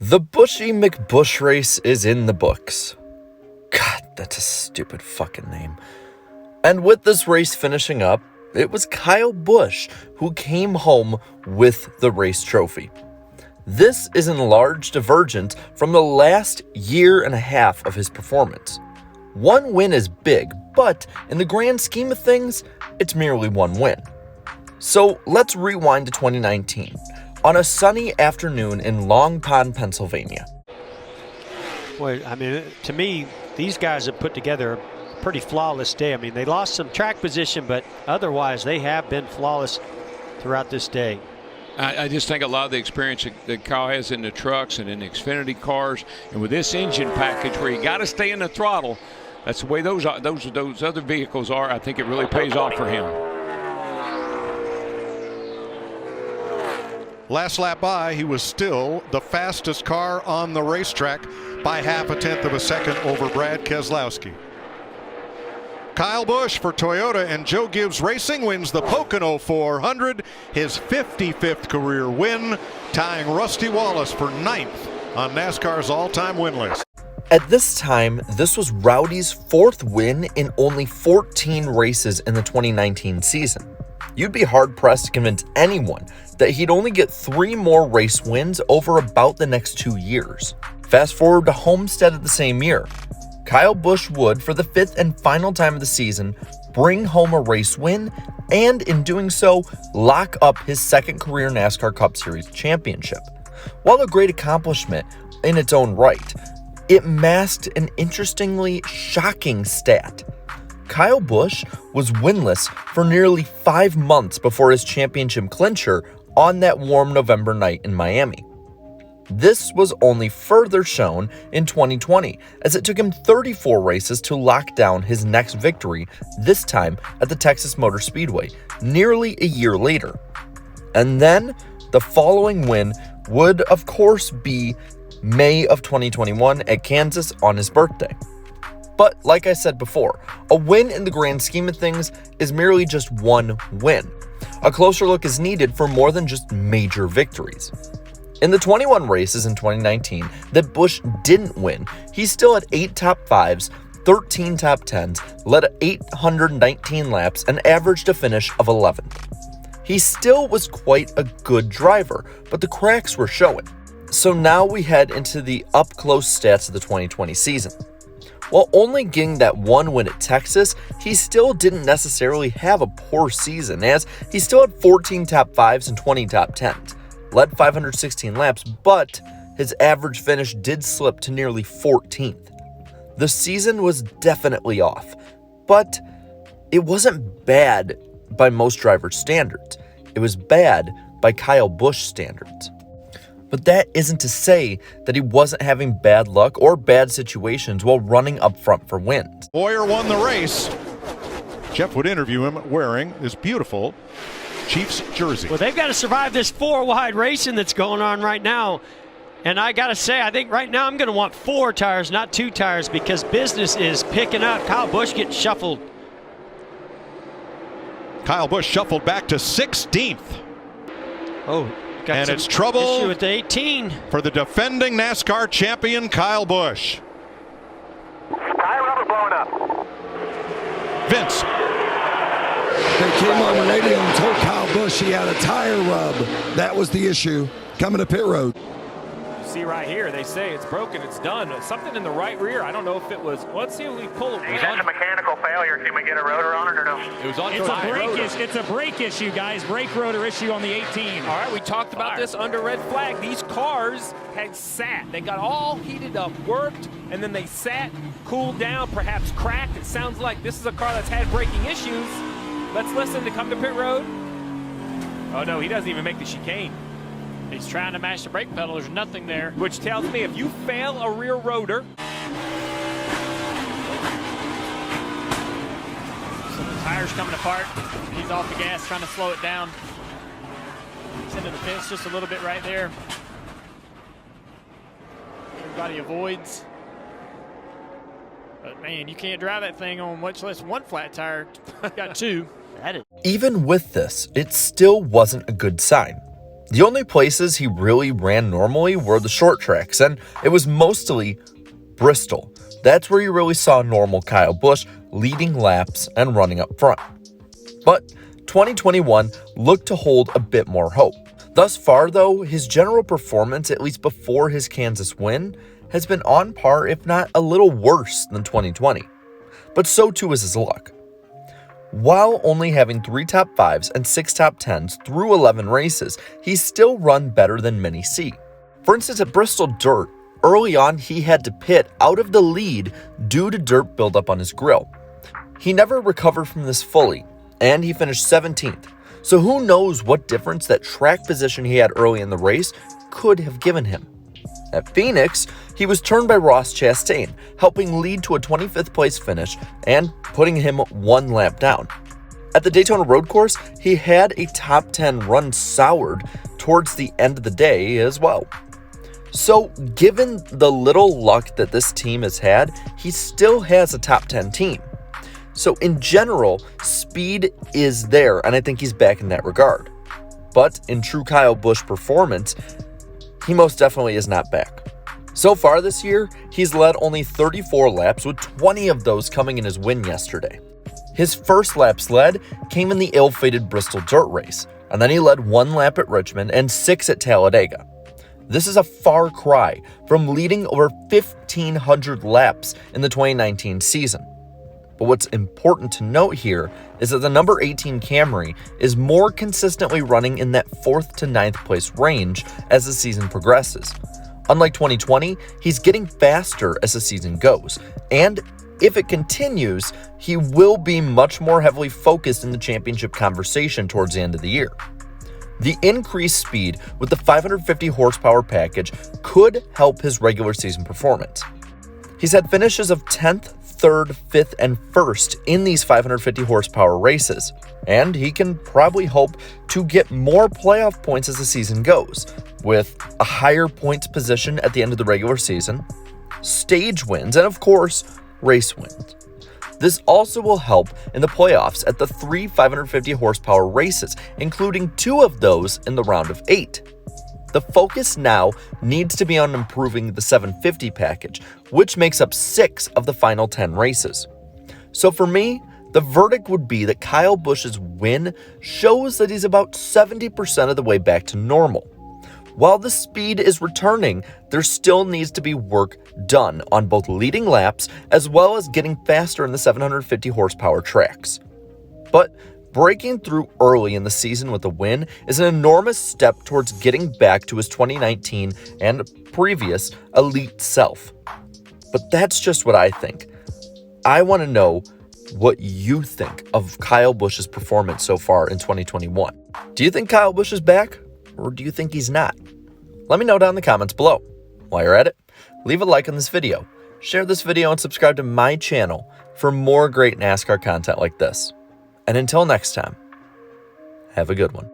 The Bushy McBush race is in the books. God, that's a stupid fucking name. And with this race finishing up, it was Kyle Busch who came home with the race trophy. This is in large divergence from the last year and a half of his performance. One win is big, but in the grand scheme of things, it's merely one win. So let's rewind to 2019. On a sunny afternoon in Long Pond, Pennsylvania. Boy, I mean, to me, these guys have put together a pretty flawless day. I mean, they lost some track position, but otherwise they have been flawless throughout this day. I just think a lot of the experience that Kyle has in the trucks and in the Xfinity cars, and with this engine package where you got to stay in the throttle, that's the way those other vehicles are. I think it really pays off for him. Last lap by, he was still the fastest car on the racetrack by 0.5 of a second over Brad Keselowski. Kyle Busch for Toyota and Joe Gibbs Racing wins the Pocono 400, his 55th career win, tying Rusty Wallace for 9th on NASCAR's all-time win list. At this time, this was Rowdy's 4th win in only 14 races in the 2019 season. You'd be hard-pressed to convince anyone that he'd only get 3 more race wins over about the next 2 years. Fast forward to Homestead of the same year. Kyle Busch would, for the 5th and final time of the season, bring home a race win, and in doing so, lock up his 2nd career NASCAR Cup Series championship. While a great accomplishment in its own right, it masked an interestingly shocking stat. Kyle Busch was winless for nearly 5 months before his championship clincher on that warm November night in Miami. This was only further shown in 2020, as it took him 34 races to lock down his next victory, this time at the Texas Motor Speedway, nearly a year later. And then, the following win would, of course, be May of 2021 at Kansas on his birthday. But like I said before, a win in the grand scheme of things is merely just one win. A closer look is needed for more than just major victories. In the 21 races in 2019 that Busch didn't win, he still had 8 top 5s, 13 top 10s, led 819 laps, and averaged a finish of 11th. He still was quite a good driver, but the cracks were showing. So now we head into the up-close stats of the 2020 season. While only getting that one win at Texas, he still didn't necessarily have a poor season, as he still had 14 top 5s and 20 top 10s, led 516 laps, but his average finish did slip to nearly 14th. The season was definitely off, but it wasn't bad by most drivers' standards. It was bad by Kyle Busch standards. But that isn't to say that he wasn't having bad luck or bad situations while running up front for wins. Boyer won the race. Jeff would interview him wearing this beautiful Chiefs jersey. Well, they've got to survive this 4-wide racing that's going on right now. And I got to say, I think right now I'm going to want 4 tires, not 2 tires, because business is picking up. Kyle Busch getting shuffled. Kyle Busch shuffled back to 16th. Oh. And it's trouble with the 18 for the defending NASCAR champion, Kyle Busch. Tire rubber blowing up. Vince. They came on the radio and told Kyle Busch he had a tire rub. That was the issue coming to pit road. See right here, they say it's broken, it's done. Something in the right rear. I don't know if it was. Let's see if we pull it. It's a mechanical failure. Can we get a rotor on it or no? It was on. It's a brake issue, guys. Brake rotor issue on the 18. All right, we talked about this under red flag. These cars had sat. They got all heated up, worked, and then they sat, cooled down, perhaps cracked. It sounds like this is a car that's had braking issues. Let's listen to come to pit road. Oh no, he doesn't even make the chicane. He's trying to mash the brake pedal. There's nothing there. Which tells me if you fail a rear rotor. So the tire's coming apart. He's off the gas, trying to slow it down. He's into the fence just a little bit right there. Everybody avoids. But man, you can't drive that thing on much less one flat tire. Got 2. Even with this, it still wasn't a good sign. The only places he really ran normally were the short tracks, and it was mostly Bristol. That's where you really saw normal Kyle Busch leading laps and running up front. But 2021 looked to hold a bit more hope. Thus far, though, his general performance, at least before his Kansas win, has been on par, if not a little worse than 2020. But so too is his luck. While only having 3 top 5s and 6 top 10s through 11 races, he's still run better than many see. For instance, at Bristol Dirt, early on he had to pit out of the lead due to dirt buildup on his grille. He never recovered from this fully, and he finished 17th. So who knows what difference that track position he had early in the race could have given him. At Phoenix, he was turned by Ross Chastain, helping lead to a 25th place finish and putting him 1 lap down. At the Daytona Road Course, he had a top 10 run soured towards the end of the day as well. So given the little luck that this team has had, he still has a top 10 team. So in general, speed is there, and I think he's back in that regard. But in true Kyle Busch performance, he most definitely is not back. So far this year, he's led only 34 laps, with 20 of those coming in his win yesterday. His first laps led came in the ill-fated Bristol Dirt race, and then he led 1 lap at Richmond and 6 at Talladega. This is a far cry from leading over 1,500 laps in the 2019 season. But what's important to note here is that the number 18 Camry is more consistently running in that 4th to 9th place range as the season progresses. Unlike 2020, he's getting faster as the season goes, and if it continues, he will be much more heavily focused in the championship conversation towards the end of the year. The increased speed with the 550 horsepower package could help his regular season performance. He's had finishes of 10th, 3rd, 5th, and 1st in these 550 horsepower races, and he can probably hope to get more playoff points as the season goes, with a higher points position at the end of the regular season, stage wins, and of course, race wins. This also will help in the playoffs at the 3 550 horsepower races, including 2 of those in the round of 8. The focus now needs to be on improving the 750 package, which makes up 6 of the final 10 races. So for me, the verdict would be that Kyle Busch's win shows that he's about 70% of the way back to normal. While the speed is returning, there still needs to be work done on both leading laps as well as getting faster in the 750 horsepower tracks. But breaking through early in the season with a win is an enormous step towards getting back to his 2019 and previous elite self. But that's just what I think. I want to know what you think of Kyle Busch's performance so far in 2021. Do you think Kyle Busch is back, or do you think he's not? Let me know down in the comments below. While you're at it, leave a like on this video, share this video, and subscribe to my channel for more great NASCAR content like this. And until next time, have a good one.